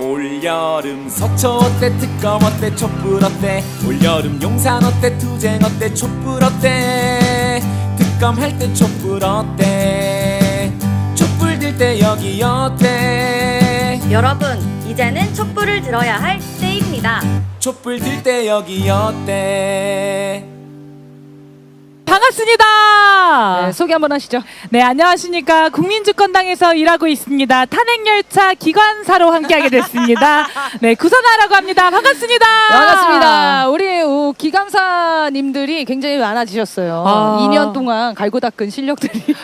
올여름 속초 어때, 특검 어때, 촛불 어때, 올여름 용산 어때, 투쟁 어때, 촛불 어때, 특검 할 때 촛불 어때, 촛불 들 때 여기 어때. 여러분, 이제는 촛불을 들어야 할 때입니다. 촛불 들 때 여기 어때. 반갑습니다. 네, 소개 한번 하시죠. 네, 안녕하십니까. 국민주권당에서 일하고 있습니다. 탄핵열차 기관사로 함께하게 됐습니다. 네, 구선아라고 합니다. 반갑습니다. 반갑습니다. 우리 기감사님들이 굉장히 많아지셨어요. 2년 동안 갈고 닦은 실력들이.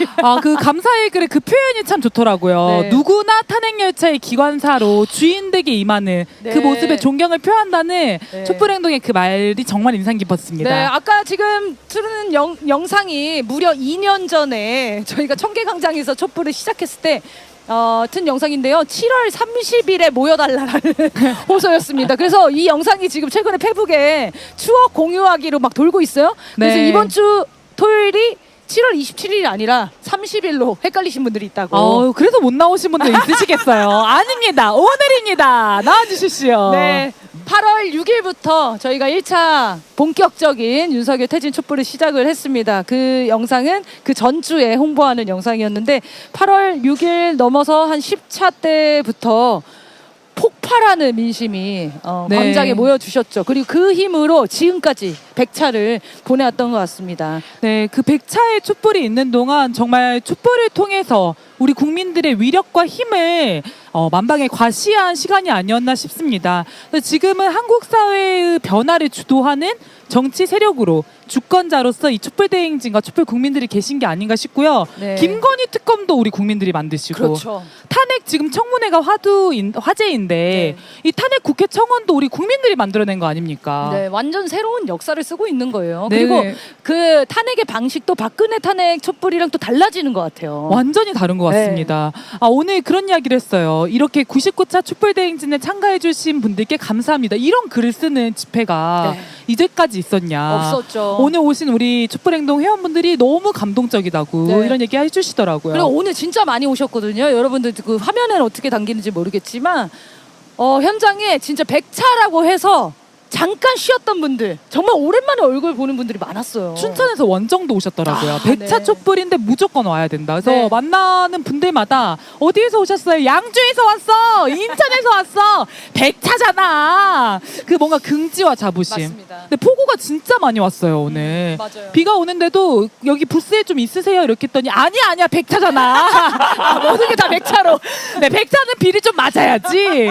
그 감사의 글의 그 표현이 참 좋더라고요. 네. 누구나 탄핵열차의 기관사로 주인되게 임하는 네. 그 모습에 존경을 표한다는 네. 촛불행동의 그 말이 정말 인상 깊었습니다. 네, 아까 지금 틀은 영상이 무려 2년 전에 저희가 청계광장에서 촛불을 시작했을 때 튼 영상인데요. 7월 30일에 모여달라라는 호소였습니다. 그래서 이 영상이 지금 최근에 페북에 추억 공유하기로 막 돌고 있어요. 그래서 네. 이번 주 토요일이 7월 27일이 아니라 30일로 헷갈리신 분들이 있다고. 그래서 못 나오신 분들 있으시겠어요. 아닙니다. 오늘입니다. 나와주십시오. 네. 8월 6일부터 저희가 1차 본격적인 윤석열 퇴진 촛불을 시작을 했습니다. 그 영상은 그 전주에 홍보하는 영상이었는데 8월 6일 넘어서 한 10차 때부터 폭발하는 민심이 네. 광장에 모여주셨죠. 그리고 그 힘으로 지금까지 100차를 보내왔던 것 같습니다. 네, 그 100차의 촛불이 있는 동안 정말 촛불을 통해서 우리 국민들의 위력과 힘을 만방에 과시한 시간이 아니었나 싶습니다. 지금은 한국 사회의 변화를 주도하는 정치 세력으로 주권자로서 이 촛불 대행진과 촛불 국민들이 계신 게 아닌가 싶고요. 네. 김건희 특검도 우리 국민들이 만드시고 그렇죠. 탄핵 지금 청문회가 화제인데 네. 이 탄핵 국회 청원도 우리 국민들이 만들어낸 거 아닙니까? 네, 완전 새로운 역사를 쓰고 있는 거예요. 네. 그리고 그 탄핵의 방식도 박근혜 탄핵 촛불이랑 또 달라지는 것 같아요. 완전히 다른 것 같습니다. 오늘 그런 이야기를 했어요. 이렇게 99차 촛불대행진에 참가해주신 분들께 감사합니다. 이런 글을 쓰는 집회가 네. 이제까지 있었냐. 없었죠. 오늘 오신 우리 촛불행동 회원분들이 너무 감동적이다고 네. 이런 얘기 해주시더라고요. 그리고 오늘 진짜 많이 오셨거든요. 여러분들 그 화면에는 어떻게 담기는지 모르겠지만 현장에 진짜 100차라고 해서 잠깐 쉬었던 분들, 정말 오랜만에 얼굴 보는 분들이 많았어요. 춘천에서 원정도 오셨더라고요. 아, 100차 네. 촛불인데 무조건 와야 된다. 그래서 네. 만나는 분들마다 어디에서 오셨어요? 양주에서 왔어. 인천에서 왔어. 100차잖아. 그 뭔가 긍지와 자부심. 맞습니다. 근데 폭우가 진짜 많이 왔어요 오늘. 맞아요. 비가 오는데도 여기 부스에 좀 있으세요? 이렇게 했더니 아니야 100차잖아. 모든 게 다 100차로. 네, 100차는 비를 좀 맞아야지.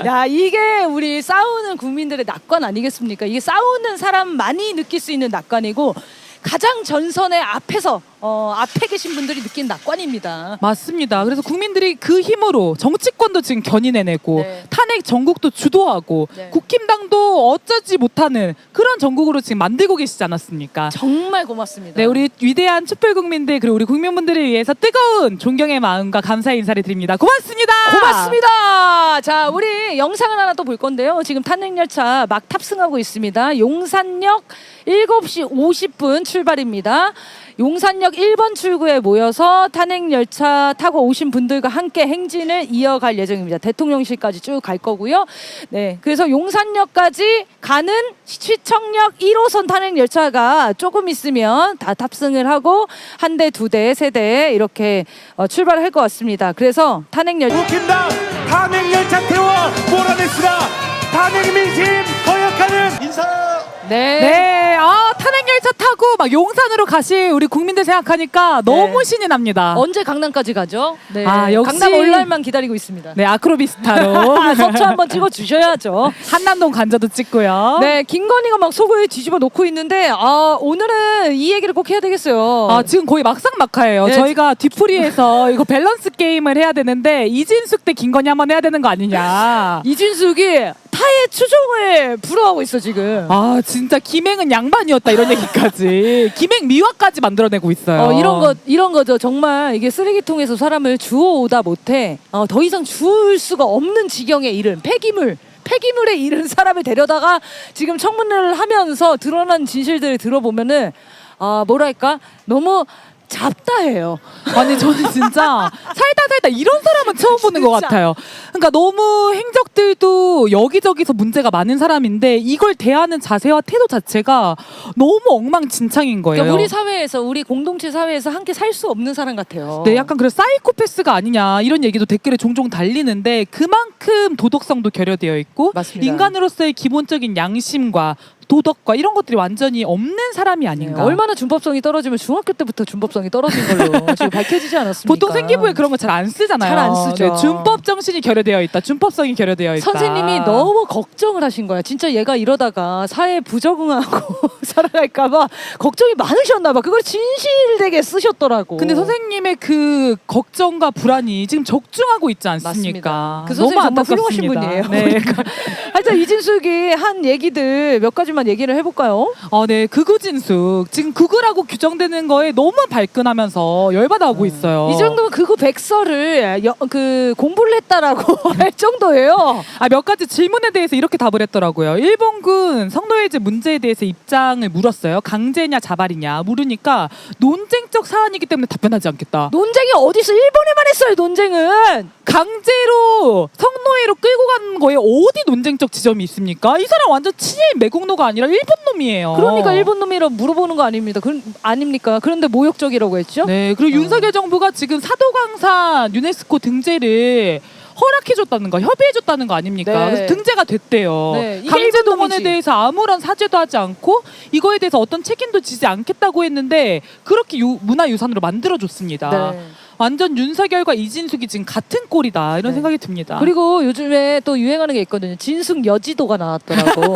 야, 이게 우리 싸우는 국민들의 낙관 아니겠습니까? 이게 싸우는 사람만이 느낄 수 있는 낙관이고 가장 전선의 앞에서 앞에 계신 분들이 느낀 낙관입니다. 맞습니다. 그래서 국민들이 그 힘으로 정치권도 지금 견인해내고 네. 탄핵 전국도 주도하고 네. 국힘당도 어쩌지 못하는 그런 전국으로 지금 만들고 계시지 않았습니까? 정말 고맙습니다. 네, 우리 위대한 촛불 국민들 그리고 우리 국민분들을 위해서 뜨거운 존경의 마음과 감사의 인사를 드립니다. 고맙습니다. 고맙습니다. 자, 우리 영상을 하나 또 볼 건데요. 지금 탄핵열차 막 탑승하고 있습니다. 용산역 7시 50분 출발입니다. 용산역 1번 출구에 모여서 탄핵열차 타고 오신 분들과 함께 행진을 이어갈 예정입니다. 대통령실까지 쭉 갈 거고요. 네, 그래서 용산역까지 가는 시청역 1호선 탄핵열차가 조금 있으면 다 탑승을 하고 한 대, 두 대, 세 대 이렇게 출발을 할 것 같습니다. 그래서 탄핵열차 국힘당 탄핵열차 태워 몰아냈으나 탄핵 민심 거역하는 인사. 네. 탄핵열차 타고 막 용산으로 가실 우리 국민들 생각하니까 너무 신이 납니다. 언제 강남까지 가죠? 네. 역시- 강남 온라인만 기다리고 있습니다. 네, 아크로비스타로 서초 한번 찍어 주셔야죠. 한남동 관저도 찍고요. 네, 김건희가 막 속을 뒤집어 놓고 있는데 오늘은 이 얘기를 꼭 해야 되겠어요. 지금 거의 막상막하예요. 네, 저희가 뒤풀이에서 이거 밸런스 게임을 해야 되는데 이진숙 대 김건희 한번 해야 되는 거 아니냐. 이준숙이 타의 추종을 불허하고 있어 지금. 진짜 김행은 양반이었다 이런 얘기까지 김행 미화까지 만들어내고 있어요. 이런 거죠. 정말 이게 쓰레기통에서 사람을 주워오다 못해 더 이상 주울 수가 없는 지경에 이른 폐기물에 이른 사람을 데려다가 지금 청문회를 하면서 드러난 진실들을 들어보면은 뭐랄까 너무 잡다해요. 아니 저는 진짜 살다 이런 사람은 처음 보는 것 진짜. 같아요. 그러니까 너무 행적들도 여기저기서 문제가 많은 사람인데 이걸 대하는 자세와 태도 자체가 너무 엉망진창인 거예요. 그러니까 우리 사회에서 우리 공동체 사회에서 함께 살 수 없는 사람 같아요. 네, 약간 그런 사이코패스가 아니냐 이런 얘기도 댓글에 종종 달리는데 그만큼 도덕성도 결여되어 있고 맞습니다. 인간으로서의 기본적인 양심과 도덕과 이런 것들이 완전히 없는 사람이 아닌가. 얼마나 준법성이 떨어지면 중학교 때부터 준법성이 떨어진 걸로 지금 밝혀지지 않았습니까? 보통 생기부에 그런 거 잘 안 쓰잖아요. 잘안 쓰죠. 네, 준법 정신이 결여되어 있다. 준법성이 결여되어 있다. 선생님이 너무 걱정을 하신 거야. 진짜 얘가 이러다가 사회에 부적응하고 살아갈까봐 걱정이 많으셨나봐. 그걸 진실되게 쓰셨더라고. 근데 선생님의 그 걱정과 불안이 지금 적중하고 있지 않습니까? 맞습니다. 그 선생님 정말 훌륭하신 안타깝습니다. 분이에요. 네. 하여튼 이진숙이 한 얘기들 몇 가지만 얘기를 해볼까요? 네. 극우진숙. 지금 극우라고 규정되는 거에 너무 발끈하면서 열받아하고 있어요. 이 정도면 그거 백서를 그 공부를 했다라고 할 정도예요. 몇 가지 질문에 대해서 이렇게 답을 했더라고요. 일본군 성노예제 문제에 대해서 입장을 물었어요. 강제냐 자발이냐 물으니까 논쟁적 사안이기 때문에 답변하지 않겠다. 논쟁이 어디서 일본에만 했어요, 논쟁은. 강제로 성노예로 끌고 간 거에 어디 논쟁적 지점이 있습니까? 이 사람 완전 친일 매국노가 아니라 일본 놈이에요. 그러니까 일본 놈이라고 물어보는 거 아닙니다. 아닙니까? 그런데 모욕적이라고 했죠? 네, 그리고 윤석열 정부가 지금 사도강산 유네스코 등재를 허락해줬다는 거, 협의해줬다는 거 아닙니까? 네. 그래서 등재가 됐대요. 네, 이게 강제 일본 동원에 놈이지. 대해서 아무런 사죄도 하지 않고 이거에 대해서 어떤 책임도 지지 않겠다고 했는데 그렇게 문화유산으로 만들어줬습니다. 네. 완전 윤석열과 이진숙이 지금 같은 꼴이다 이런 네. 생각이 듭니다. 그리고 요즘에 또 유행하는 게 있거든요. 진숙 여지도가 나왔더라고.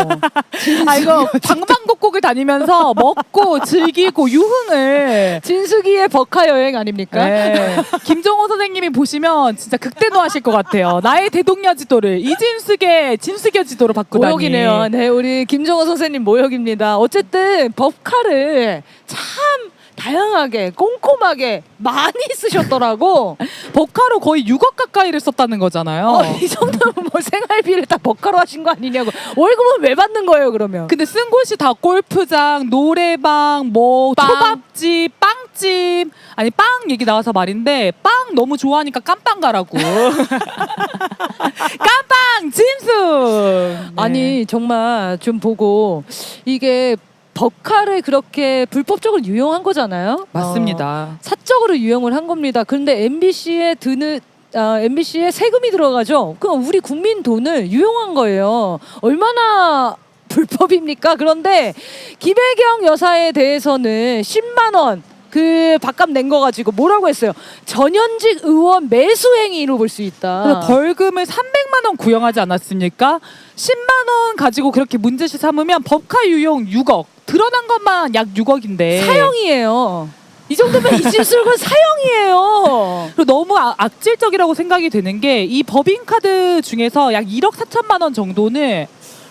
이거 방방곡곡을 다니면서 먹고 즐기고 유흥을 진숙이의 버카 여행 아닙니까? 네. 김정호 선생님이 보시면 진짜 극대노하실 것 같아요. 나의 대동여지도를 이진숙의 진숙여지도로 바꾸다니. 모욕이네요. 네, 우리 김정호 선생님 모욕입니다. 어쨌든 법카를 참 다양하게 꼼꼼하게 많이 쓰셨더라고. 버카로 거의 6억 가까이를 썼다는 거잖아요. 이 정도면 뭐 생활비를 다 버카로 하신 거 아니냐고. 월급은 왜 받는 거예요, 그러면? 근데 쓴 곳이 다 골프장, 노래방, 뭐 빵. 초밥집, 빵집. 아니 빵 얘기 나와서 말인데 빵 너무 좋아하니까 깜빵 가라고. 깜빵 진숙. 아니 정말 좀 보고 이게 법카를 그렇게 불법적으로 유용한 거잖아요. 맞습니다. 사적으로 유용을 한 겁니다. 그런데 MBC에 MBC에 세금이 들어가죠. 그럼 우리 국민 돈을 유용한 거예요. 얼마나 불법입니까? 그런데 김혜경 여사에 대해서는 10만 원 그 밥값 낸 거 가지고 뭐라고 했어요? 전현직 의원 매수행위로 볼 수 있다. 그래서 벌금을 300만 원 구형하지 않았습니까? 10만 원 가지고 그렇게 문제시 삼으면 법카 유용 6억. 드러난 것만 약 6억인데. 사형이에요. 이 정도면 이진숙은 사형이에요. 그리고 너무 악질적이라고 생각이 드는 게 이 법인카드 중에서 약 1억 4천만 원 정도는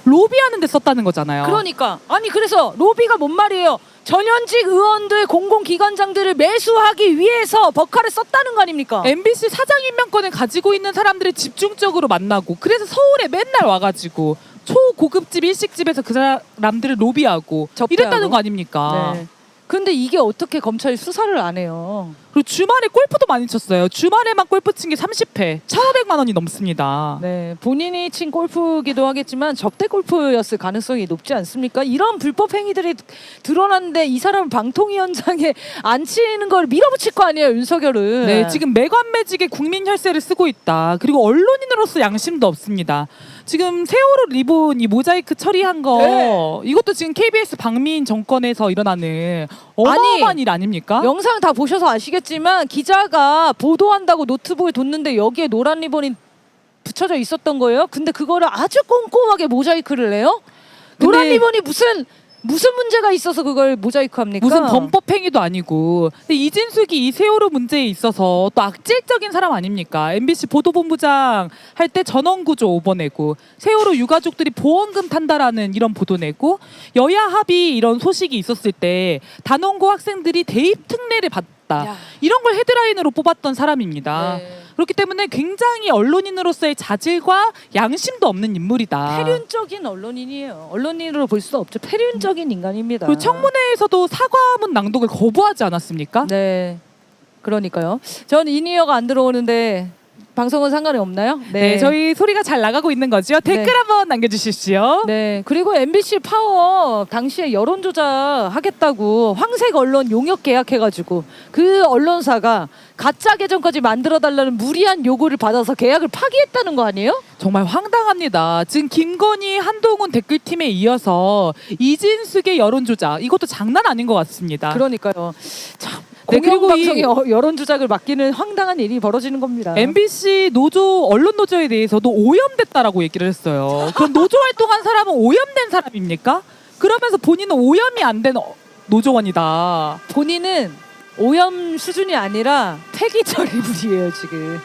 로비하는 데 썼다는 거잖아요. 그러니까 아니 그래서 로비가 뭔 말이에요? 전현직 의원들 공공기관장들을 매수하기 위해서 법카를 썼다는 거 아닙니까? MBC 사장 임명권을 가지고 있는 사람들을 집중적으로 만나고 그래서 서울에 맨날 와가지고 초고급집 일식집에서 그 사람들을 로비하고 접대하고. 이랬다는 거 아닙니까? 네. 근데 이게 어떻게 검찰이 수사를 안 해요? 그리고 주말에 골프도 많이 쳤어요. 주말에만 골프 친 게 30회, 1,500만 원이 넘습니다. 네, 본인이 친 골프기도 하겠지만 접대 골프였을 가능성이 높지 않습니까? 이런 불법 행위들이 드러났는데 이 사람 방통위원장에 앉히는 걸 밀어붙일 거 아니에요, 윤석열은. 네, 지금 매관매직에 국민 혈세를 쓰고 있다. 그리고 언론인으로서 양심도 없습니다. 지금 세월호 리본 이 모자이크 처리한 거 네. 이것도 지금 KBS 박미인 정권에서 일어나는 어마어마한 일 아닙니까? 영상 다 보셔서 아시겠지만 기자가 보도한다고 노트북을 뒀는데 여기에 노란 리본이 붙여져 있었던 거예요. 근데 그거를 아주 꼼꼼하게 모자이크를 해요. 노란 근데- 리본이 무슨 문제가 있어서 그걸 모자이크 합니까? 무슨 범법 행위도 아니고. 근데 이진숙이 이 세월호 문제에 있어서 또 악질적인 사람 아닙니까? MBC 보도본부장 할 때 전원구조 오버내고 세월호 유가족들이 보험금 탄다라는 이런 보도 내고 여야 합의 이런 소식이 있었을 때 단원고 학생들이 대입 특례를 받다. 야. 이런 걸 헤드라인으로 뽑았던 사람입니다. 네. 그렇기 때문에 굉장히 언론인으로서의 자질과 양심도 없는 인물이다. 폐륜적인 언론인이에요. 언론인으로 볼 수 없죠. 폐륜적인 인간입니다. 그리고 청문회에서도 사과문 낭독을 거부하지 않았습니까? 네, 그러니까요. 전 인이어가 안 들어오는데 방송은 상관이 없나요? 네, 저희 소리가 잘 나가고 있는 거죠. 댓글 네. 한번 남겨주십시오. 네, 그리고 MBC 파워 당시에 여론조작 하겠다고 황색 언론 용역 계약해가지고 그 언론사가 가짜 계정까지 만들어달라는 무리한 요구를 받아서 계약을 파기했다는 거 아니에요? 정말 황당합니다. 지금 김건희, 한동훈 댓글팀에 이어서 이진숙의 여론조작 이것도 장난 아닌 것 같습니다. 그러니까요. 참 네, 그리고 공영방송이 여론조작을 맡기는 황당한 일이 벌어지는 겁니다. MBC 노조 언론 노조에 대해서도 오염됐다라고 얘기를 했어요. 그럼 노조 활동한 사람은 오염된 사람입니까? 그러면서 본인은 오염이 안 된 노조원이다. 본인은 오염 수준이 아니라 폐기 처리물이에요 지금.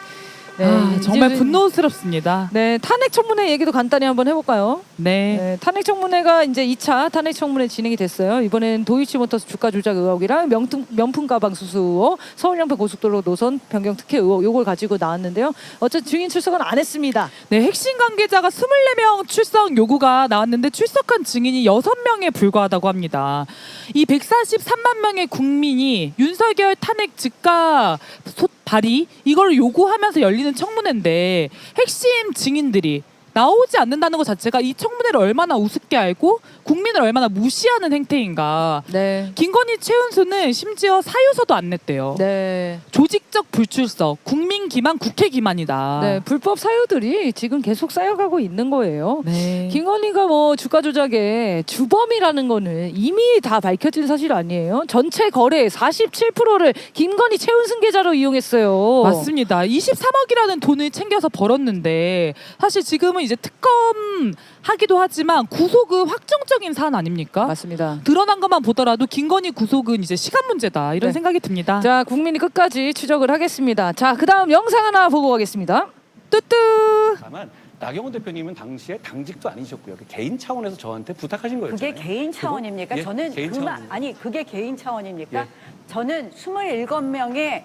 네, 정말 이제는- 분노스럽습니다. 네, 탄핵 청문회 얘기도 간단히 한번 해볼까요? 네. 네, 탄핵 청문회가 이제 2차 탄핵 청문회 진행이 됐어요. 이번엔 도이치모터스 주가 조작 의혹이랑 명품 가방 수수 의혹, 서울영평 고속도로 노선 변경 특혜 의혹 요걸 가지고 나왔는데요. 어쨌든 증인 출석은 안 했습니다. 네, 핵심 관계자가 24명 출석 요구가 나왔는데 출석한 증인이 6명에 불과하다고 합니다. 이 143만 명의 국민이 윤석열 탄핵 즉각 발의 이걸 요구하면서 열리는 청문회인데 핵심 증인들이 나오지 않는다는 것 자체가 이 청문회를 얼마나 우습게 알고 국민을 얼마나 무시하는 행태인가. 네. 김건희, 최은수는 심지어 사유서도 안 냈대요. 네. 조직적 불출석, 국민 기만, 국회 기만이다. 네, 불법 사유들이 지금 계속 쌓여가고 있는 거예요. 네. 김건희가 뭐 주가 조작의 주범이라는 거는 이미 다 밝혀진 사실 아니에요. 전체 거래의 47%를 김건희 최은순 계좌로 이용했어요. 맞습니다. 23억이라는 돈을 챙겨서 벌었는데 사실 지금은 이제 특검 하기도 하지만 구속은 확정적인 사안 아닙니까? 맞습니다. 드러난 것만 보더라도 김건희 구속은 이제 시간 문제다 이런 네. 생각이 듭니다. 자, 국민이 끝까지 추적을 하겠습니다. 자, 그다음 영상 하나 보고 가겠습니다. 뚜뚜. 다만 나경원 대표님은 당시에 당직도 아니셨고요. 개인 차원에서 저한테 부탁하신 거였죠. 그게 개인 차원입니까? 예, 저는 개인 그만 차원입니다. 아니 그게 개인 차원입니까? 예. 저는 27명의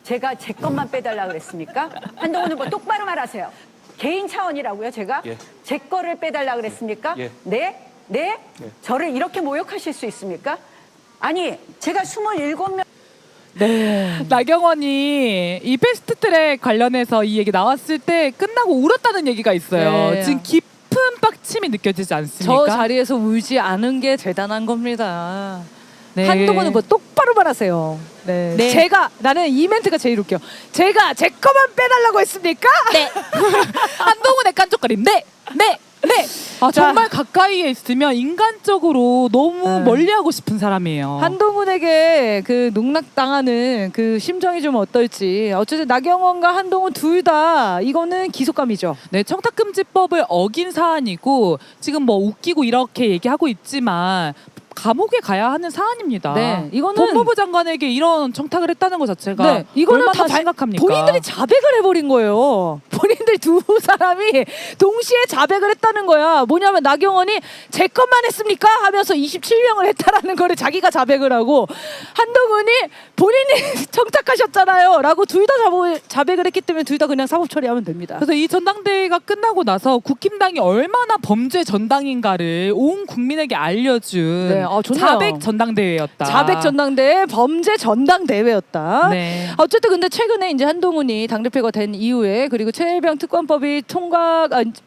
제가 제 것만 빼달라 그랬습니까? 한동훈은 뭐 똑바로 말하세요. 개인 차원이라고요, 제가? 예. 제 거를 빼달라 그랬습니까? 예. 네? 네? 예. 저를 이렇게 모욕하실 수 있습니까? 아니, 제가 27명 나경원이 이 패스트트랙 관련해서 이 얘기 나왔을 때 끝나고 울었다는 얘기가 있어요. 네. 지금 깊은 빡침이 느껴지지 않습니까? 저 자리에서 울지 않은 게 대단한 겁니다. 네. 한동훈은 뭐 똑바로 말하세요. 네. 네. 나는 이 멘트가 제일 웃겨. 제가 제 거만 빼달라고 했습니까? 네. 한동훈의 깐족거림. 네. 네. 네. 아, 자. 정말 가까이에 있으면 인간적으로 너무 네. 멀리하고 싶은 사람이에요. 한동훈에게 그 농락당하는 그 심정이 좀 어떨지. 어쨌든 나경원과 한동훈 둘 다 이거는 기속감이죠. 네, 청탁금지법을 어긴 사안이고 지금 뭐 웃기고 이렇게 얘기하고 있지만 감옥에 가야 하는 사안입니다. 네, 이거는- 법무부 장관에게 이런 청탁을 했다는 것 자체가 네, 이거는 얼마나 다 심각합니까? 본인들이 자백을 해버린 거예요. 본인들 두 사람이 동시에 자백을 했다는 거야. 뭐냐면 나경원이 제 것만 했습니까? 하면서 27명을 했다라는 거를 자기가 자백을 하고 한동훈이 본인이 청탁하셨잖아요. 라고 둘 다 자백을 했기 때문에 둘 다 그냥 사법 처리하면 됩니다. 그래서 이 전당대회가 끝나고 나서 국힘당이 얼마나 범죄 전당인가를 온 국민에게 알려준 네, 좋네요. 자백 전당대회였다. 자백 전당대회, 범죄 전당대회였다. 네. 어쨌든 근데 최근에 이제 한동훈이 당대표가 된 이후에 그리고 최혜병 특검법이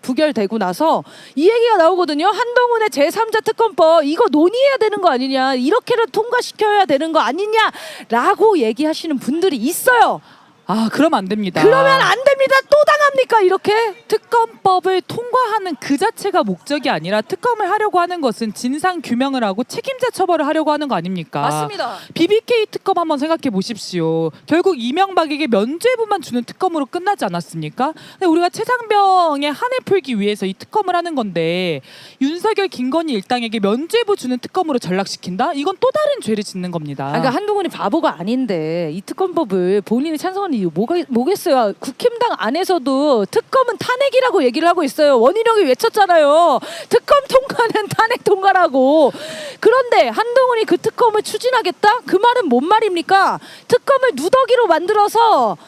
부결되고 나서 이 얘기가 나오거든요. 한동훈의 제3자 특검법 이거 논의해야 되는 거 아니냐, 이렇게라도 통과시켜야 되는 거 아니냐라고 얘기하시는 분들이 있어요. 아, 그러면 안 됩니다. 그러면 안 됩니다. 또 당합니까 이렇게? 특검법을 통과하는 그 자체가 목적이 아니라 특검을 하려고 하는 것은 진상 규명을 하고 책임자 처벌을 하려고 하는 거 아닙니까? 맞습니다. BBK 특검 한번 생각해 보십시오. 결국 이명박에게 면죄부만 주는 특검으로 끝나지 않았습니까? 근데 우리가 최상병의 한해 풀기 위해서 이 특검을 하는 건데 윤석열, 김건희 일당에게 면죄부 주는 특검으로 전락시킨다? 이건 또 다른 죄를 짓는 겁니다. 그러니까 한동훈이 바보가 아닌데 이 특검법을 본인이 찬성하는 이유 뭐겠어요? 국힘당 안에서도 특검은 탄핵이라고 얘기를 하고 있어요. 원희룡이 외쳤잖아요. 특검 통과는 탄핵 통과라고. 그런데 한동훈이 그 특검을 추진하겠다? 그 말은 뭔 말입니까? 특검을 누더기로 만들어서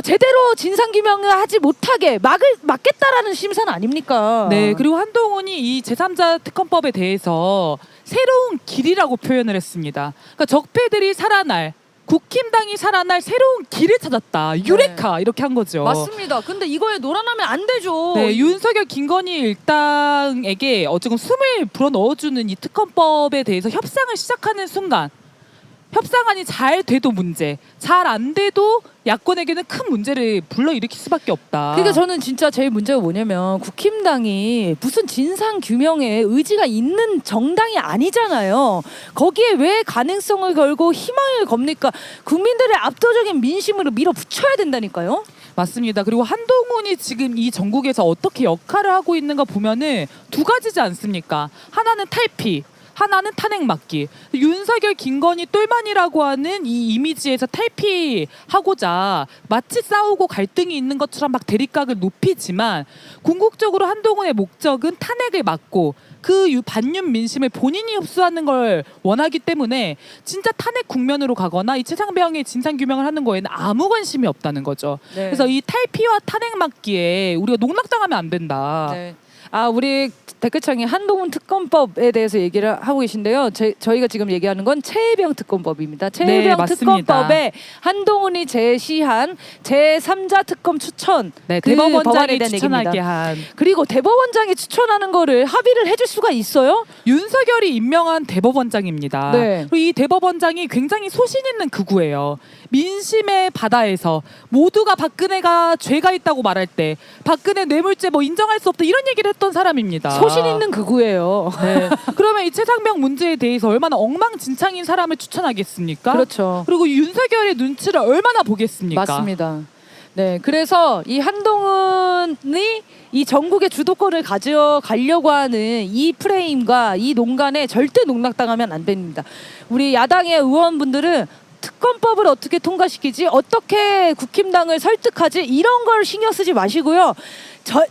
제대로 진상규명을 하지 못하게 막겠다라는 심산 아닙니까? 네, 그리고 한동훈이 이 제3자 특검법에 대해서 새로운 길이라고 표현을 했습니다. 그러니까 적폐들이 살아날, 국힘당이 살아날 새로운 길을 찾았다. 유레카 이렇게 한 거죠. 맞습니다. 근데 이거에 놀아나면 안 되죠. 네, 윤석열, 김건희 일당에게 어쨌든 숨을 불어넣어주는 이 특검법에 대해서 협상을 시작하는 순간 협상안이 잘 돼도 문제, 잘 안 돼도 야권에게는 큰 문제를 불러일으킬 수밖에 없다. 그러니까 저는 진짜 제일 문제가 뭐냐면 국힘당이 무슨 진상 규명에 의지가 있는 정당이 아니잖아요. 거기에 왜 가능성을 걸고 희망을 겁니까? 국민들의 압도적인 민심으로 밀어붙여야 된다니까요. 맞습니다. 그리고 한동훈이 지금 이 전국에서 어떻게 역할을 하고 있는가 보면은 두 가지지 않습니까? 하나는 탈피, 하나는 탄핵 막기. 윤석열, 김건희 똘만이라고 하는 이 이미지에서 탈피하고자 마치 싸우고 갈등이 있는 것처럼 막 대립각을 높이지만 궁극적으로 한동훈의 목적은 탄핵을 막고 그 반윤 민심을 본인이 흡수하는 걸 원하기 때문에 진짜 탄핵 국면으로 가거나 이 최상병의 진상규명을 하는 거에는 아무 관심이 없다는 거죠. 네. 그래서 이 탈피와 탄핵 막기에 우리가 농락당하면 안 된다. 네. 우리 댓글창에 한동훈 특검법에 대해서 얘기를 하고 계신데요. 저희가 지금 얘기하는 건 최혜병 특검법입니다. 최혜병 맞습니다. 특검법에 한동훈이 제시한 제3자 특검 추천 네, 그 대법원장이 법안에 대한 추천하게 얘기입니다. 한 그리고 대법원장이 추천하는 거를 합의를 해줄 수가 있어요? 윤석열이 임명한 대법원장입니다. 네. 그리고 이 대법원장이 굉장히 소신 있는 극우예요. 민심의 바다에서 모두가 박근혜가 죄가 있다고 말할 때 박근혜 뇌물죄 뭐 인정할 수 없다 이런 얘기를 했던 사람입니다. 소신 있는 극우예요. 네. 그러면 이 최상병 문제에 대해서 얼마나 엉망진창인 사람을 추천하겠습니까? 그렇죠. 그리고 윤석열의 눈치를 얼마나 보겠습니까? 맞습니다. 네, 그래서 이 한동훈이 이 전국의 주도권을 가져가려고 하는 이 프레임과 이 농간에 절대 농락당하면 안 됩니다. 우리 야당의 의원분들은 특검법을 어떻게 통과시키지, 어떻게 국힘당을 설득하지 이런 걸 신경 쓰지 마시고요.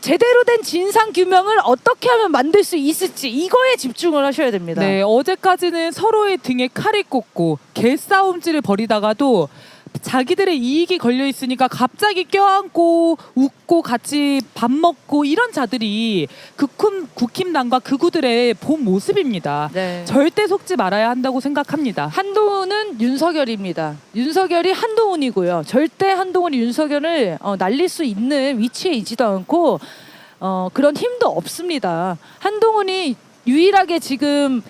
제대로 된 진상 규명을 어떻게 하면 만들 수 있을지 이거에 집중을 하셔야 됩니다. 네, 어제까지는 서로의 등에 칼을 꽂고 개싸움질을 벌이다가도 자기들의 이익이 걸려 있으니까 갑자기 껴안고 웃고 같이 밥 먹고 이런 자들이 국힘당과 극우들의 본 모습입니다. 네. 절대 속지 말아야 한다고 생각합니다. 한동훈은 윤석열입니다. 윤석열이 한동훈이고요. 절대 한동훈이 윤석열을 날릴 수 있는 위치에 있지도 않고 그런 힘도 없습니다. 한동훈이 유일하게 지금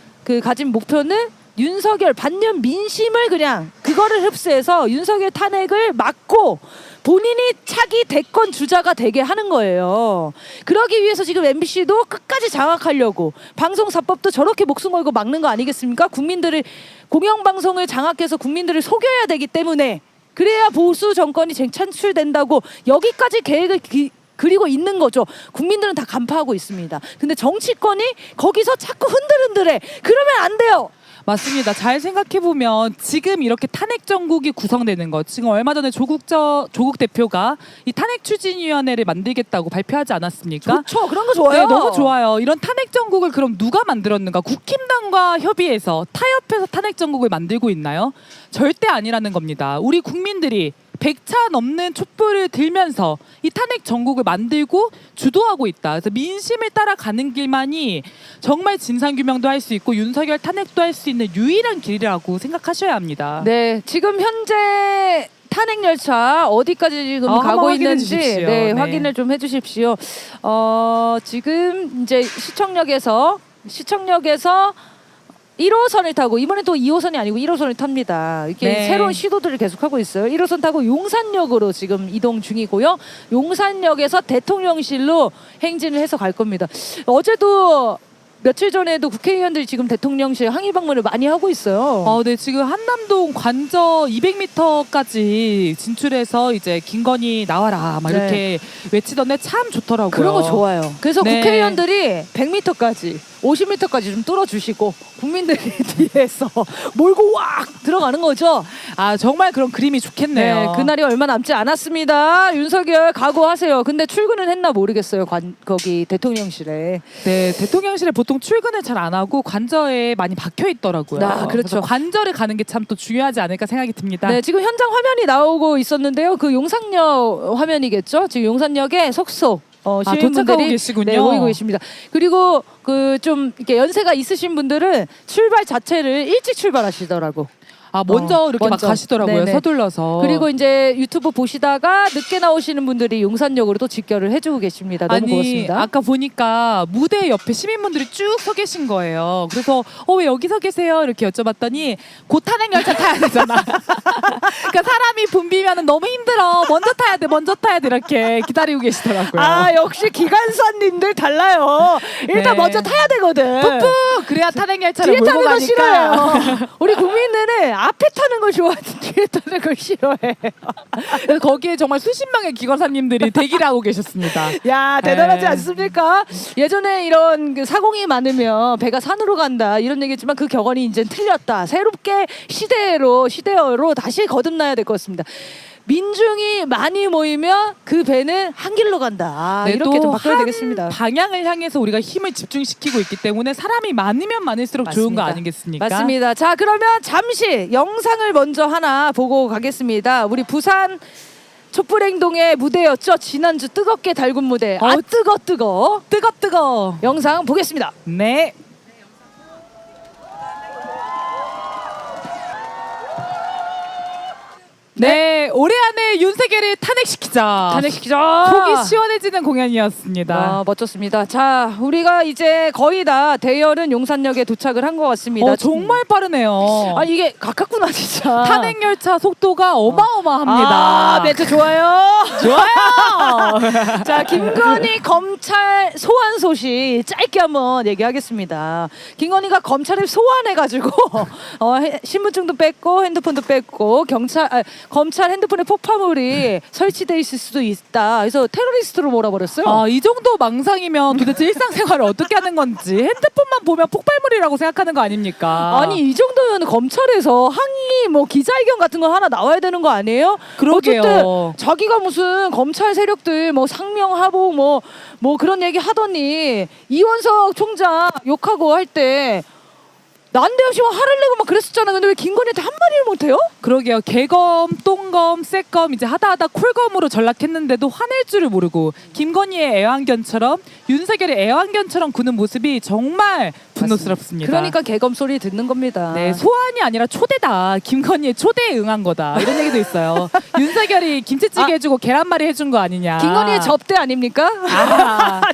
가진 목표는 윤석열 반년 민심을 그냥 그거를 흡수해서 윤석열 탄핵을 막고 본인이 차기 대권 주자가 되게 하는 거예요. 그러기 위해서 지금 MBC도 끝까지 장악하려고 방송사법도 저렇게 목숨 걸고 막는 거 아니겠습니까? 국민들을 공영방송을 장악해서 국민들을 속여야 되기 때문에 그래야 보수 정권이 재창출된다고 여기까지 계획을 그리고 있는 거죠. 국민들은 다 간파하고 있습니다. 근데 정치권이 거기서 자꾸 흔들흔들해. 그러면 안 돼요. 맞습니다. 잘 생각해보면 지금 이렇게 탄핵 정국이 구성되는 것, 지금 얼마 전에 조국 대표가 이 탄핵 추진위원회를 만들겠다고 발표하지 않았습니까? 좋죠. 그런 거 좋아요. 네, 너무 좋아요. 이런 탄핵 정국을 그럼 누가 만들었는가? 국힘당과 협의해서 타협해서 탄핵 정국을 만들고 있나요? 절대 아니라는 겁니다. 우리 국민들이 100차 넘는 촛불을 들면서 이 탄핵 정국을 만들고 주도하고 있다. 그래서 민심을 따라가는 길만이 정말 진상규명도 할 수 있고 윤석열 탄핵도 할 수 있는 유일한 길이라고 생각하셔야 합니다. 네, 지금 현재 탄핵 열차 어디까지 지금 가고 한번 확인해 있는지 주십시오. 네, 네. 확인을 좀 해주십시오. 지금 이제 시청역에서 1호선을 타고 이번에 또 2호선이 아니고 1호선을 탑니다. 이렇게 네. 새로운 시도들을 계속하고 있어요. 1호선 타고 용산역으로 지금 이동 중이고요. 용산역에서 대통령실로 행진을 해서 갈 겁니다. 어제도 며칠 전에도 국회의원들이 지금 대통령실 항의 방문을 많이 하고 있어요. 네, 지금 한남동 관저 200m까지 진출해서 이제 김건희 나와라 막 네. 이렇게 외치던데 참 좋더라고요. 그런 거 좋아요. 그래서 네. 국회의원들이 100m까지 50m까지 좀 뚫어주시고 국민들이 뒤에서 몰고 왁 들어가는 거죠. 아 정말 그런 그림이 좋겠네요. 네, 그날이 얼마 남지 않았습니다. 윤석열 각오하세요. 근데 출근은 했나 모르겠어요. 거기 대통령실에. 네, 대통령실에 보통 출근을 잘 안 하고 관저에 많이 박혀 있더라고요. 아, 그렇죠. 그래서 관저를 가는 게 참 또 중요하지 않을까 생각이 듭니다. 네, 지금 현장 화면이 나오고 있었는데요. 그 용산역 화면이겠죠. 지금 용산역에 속속 시민분들이 도착하고 계시군요. 네, 모이고 계십니다. 그리고 그 좀 이렇게 연세가 있으신 분들은 출발 자체를 일찍 출발하시더라고. 아 먼저 이렇게 먼저. 막 가시더라고요. 네네. 서둘러서. 그리고 이제 유튜브 보시다가 늦게 나오시는 분들이 용산역으로 또 직결을 해주고 계십니다. 너무 고맙습니다. 아까 보니까 무대 옆에 시민분들이 쭉 서 계신 거예요. 그래서 왜 여기 서 계세요? 이렇게 여쭤봤더니 곧 탄핵 열차 타야 되잖아. 그러니까 사람이 붐비면 너무 힘들어. 먼저 타야 돼 이렇게 기다리고 계시더라고요. 아 역시 기관사님들 달라요. 일단 네. 먼저 타야 되거든. 푹 그래야 탄핵 열차를 뒤에 몰고 타는 거 가니까. 싫어요. 우리 국민들은 앞에 타는 걸 좋아하지 뒤에 타는 걸 싫어해. 그래서 거기에 정말 수십 명의 기관사님들이 대기를 하고 계셨습니다. 야 대단하지 네. 않습니까? 예전에 이런 그 사공이 많으면 배가 산으로 간다 이런 얘기했지만 그 격언이 이제 틀렸다. 새롭게 시대어로 다시 거듭나야 될 것 같습니다. 민중이 많이 모이면 그 배는 한 길로 간다. 네, 이렇게 또 좀 바꿔야 한 되겠습니다. 방향을 향해서 우리가 힘을 집중시키고 있기 때문에 사람이 많으면 많을수록 좋은 거 맞습니다. 아니겠습니까? 맞습니다. 자 그러면 잠시 영상을 먼저 하나 보고 가겠습니다. 우리 부산 촛불행동의 무대였죠. 지난주 뜨겁게 달군 무대. 아 뜨거. 영상 보겠습니다. 네. 네, 올해 안에 윤석열을 탄핵시키자. 탄핵시키자. 속이 시원해지는 공연이었습니다. 아, 멋졌습니다. 자, 우리가 이제 거의 다 대열은 용산역에 도착을 한 것 같습니다. 정말 빠르네요. 아, 이게 가깝구나 진짜. 탄핵 열차 속도가 어마어마합니다. 아, 멘트 좋아요. 좋아요. 자, 김건희 검찰 소환 소식 짧게 한번 얘기하겠습니다. 김건희가 검찰을 소환해가지고 신분증도 뺐고 핸드폰도 뺐고 검찰 핸드폰에 폭파물이 설치돼 있을 수도 있다. 그래서 테러리스트로 몰아버렸어요. 아, 이 정도 망상이면 도대체 일상생활을 어떻게 하는 건지 핸드폰만 보면 폭발물이라고 생각하는 거 아닙니까? 아니 이 정도면 검찰에서 항의 뭐 기자회견 같은 거 하나 나와야 되는 거 아니에요? 그러게요. 어쨌든 자기가 무슨 검찰 세력들 뭐 상명하복 뭐 그런 얘기 하더니 이원석 총장 욕하고 할 때 난데없이 화를 내고 막 그랬었잖아. 근데 왜 김건희한테 한마디를 못해요? 그러게요. 개검, 똥검, 쎄검 이제 하다 쿨검으로 전락했는데도 화낼 줄을 모르고 김건희의 애완견처럼 윤석열의 애완견처럼 구는 모습이 정말 분노스럽습니다. 그러니까 개검 소리 듣는 겁니다. 네, 소환이 아니라 초대다. 김건희의 초대에 응한 거다. 이런 얘기도 있어요. 윤석열이 김치찌개 해주고 계란말이 해준 거 아니냐. 김건희의 접대 아닙니까?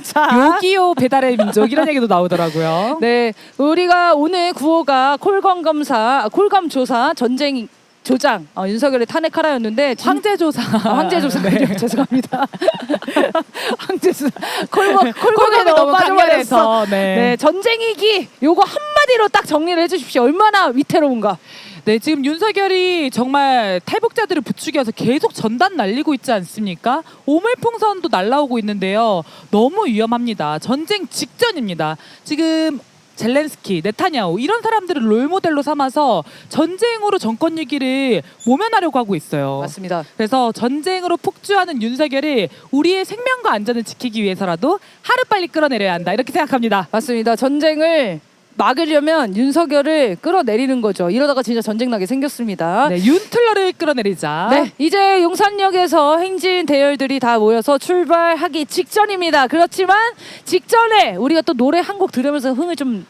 자. 요기요 배달의 민족 이런 얘기도 나오더라고요. 네, 우리가 오늘 구호가 콜검 조사 전쟁 조장 윤석열을 탄핵하라였는데 황제조사. 황제조사 네. 죄송합니다. 황제조사 콜검에 너무 강렬해서. 네, 전쟁이기 요거 한마디로 딱 정리를 해주십시오. 얼마나 위태로운가. 네, 지금 윤석열이 정말 탈북자들을 부추겨서 계속 전단 날리고 있지 않습니까? 오물풍선도 날라오고 있는데요. 너무 위험합니다. 전쟁 직전입니다. 지금 젤렌스키, 네타냐후 이런 사람들을 롤모델로 삼아서 전쟁으로 정권 위기를 모면하려고 하고 있어요. 맞습니다. 그래서 전쟁으로 폭주하는 윤석열이 우리의 생명과 안전을 지키기 위해서라도 하루빨리 끌어내려야 한다 이렇게 생각합니다. 맞습니다. 전쟁을 막으려면 윤석열을 끌어내리는 거죠. 이러다가 진짜 전쟁 나게 생겼습니다. 네, 윤틀러를 끌어내리자. 네, 이제 용산역에서 행진 대열들이 다 모여서 출발하기 직전입니다. 그렇지만 직전에 우리가 또 노래 한 곡 들으면서 흥을 좀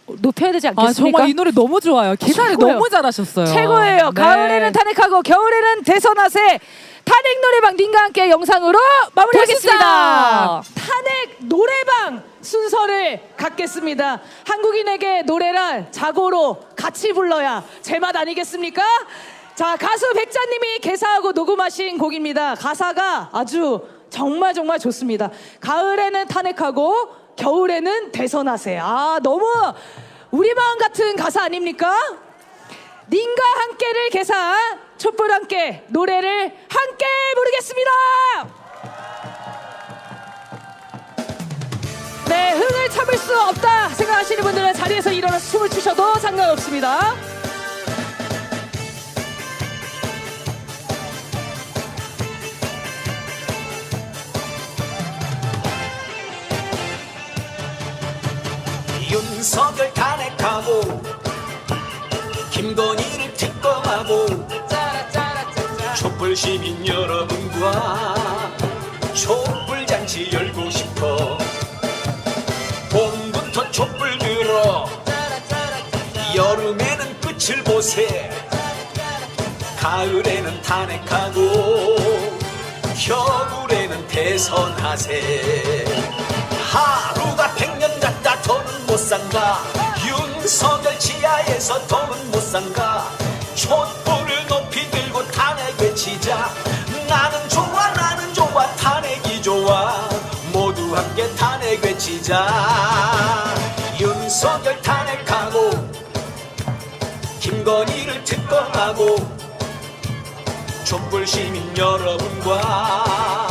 높여야 되지 않겠습니까? 정말 이 노래 너무 좋아요. 기사를 최고예요. 너무 잘하셨어요. 최고예요. 네. 가을에는 탄핵하고 겨울에는 대선하세. 탄핵 노래방 님과 함께 영상으로 마무리하겠습니다. 보시죠. 탄핵 노래방 순서를 갖겠습니다. 한국인에게 노래란 자고로 같이 불러야 제맛 아니겠습니까? 자, 가수 백자님이 개사하고 녹음하신 곡입니다. 가사가 아주 정말 좋습니다. 가을에는 탄핵하고 겨울에는 대선하세. 아, 너무 우리 마음 같은 가사 아닙니까? 님과 함께를 개사한 촛불 함께 노래를 함께 부르겠습니다. 네, 흥을 차 참을 수 없다 생각하시는 분들은 자리에서 일어나서 춤을 추셔도 상관없습니다. 윤석열 탄핵하고 김건희를 특검하고 촛불 시민 여러분과 촛불잔치 열고 싶어. 봄부터 촛불 들어 여름에는 끝을 보세. 가을에는 탄핵하고 겨울에는 대선하세. 하루가 100년 같다 더는 못 산다. 윤석열 지하에서 더는 못 산다. 촛불을 높이 들고 탄핵 외치자. 나는 좋아 나는 좋아 탄핵이 좋아. 모두 함께 탄핵 외치자. 윤석열 탄핵하고 김건희를 특검하고 촛불 시민 여러분과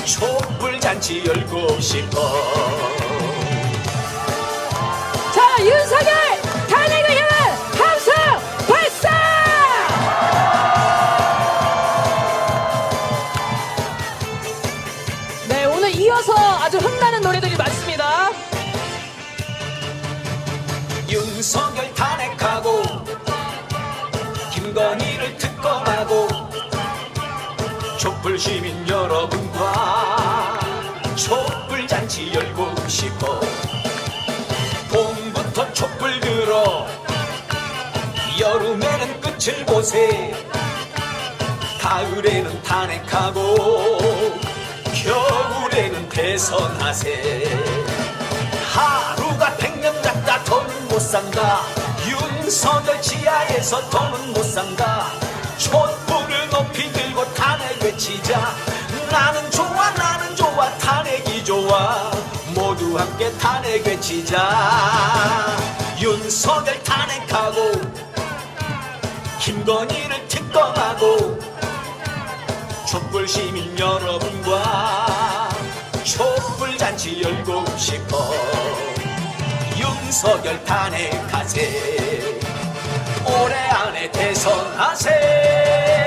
촛불 잔치 열고 싶어. 자, 윤석열 탄핵을 향한 함성 발사! 네, 오늘 이어서 아주 흥나는 노래들이 많습니다. 윤석열 탄핵하고 김건희를 특검하고 촛불 시민 여러분과 촛불 잔치 열고 싶어. 봄부터 촛불 들어 여름에는 끝을 보세. 가을에는 탄핵하고 겨울에는 대선하세. 하루가 100년 같다 더는 못 산다. 윤석열 지하에서 더는 못 산다. 촛불을 높이 들고 탄핵 외치자. 나는 좋아 나는 좋아 탄핵이 좋아. 모두 함께 탄핵 외치자. 윤석열 탄핵하고 김건희를 특검하고 촛불 시민 여러분과 촛불 잔치 열고 싶어. 윤석열 탄핵하세. 올해 안에 대선하세.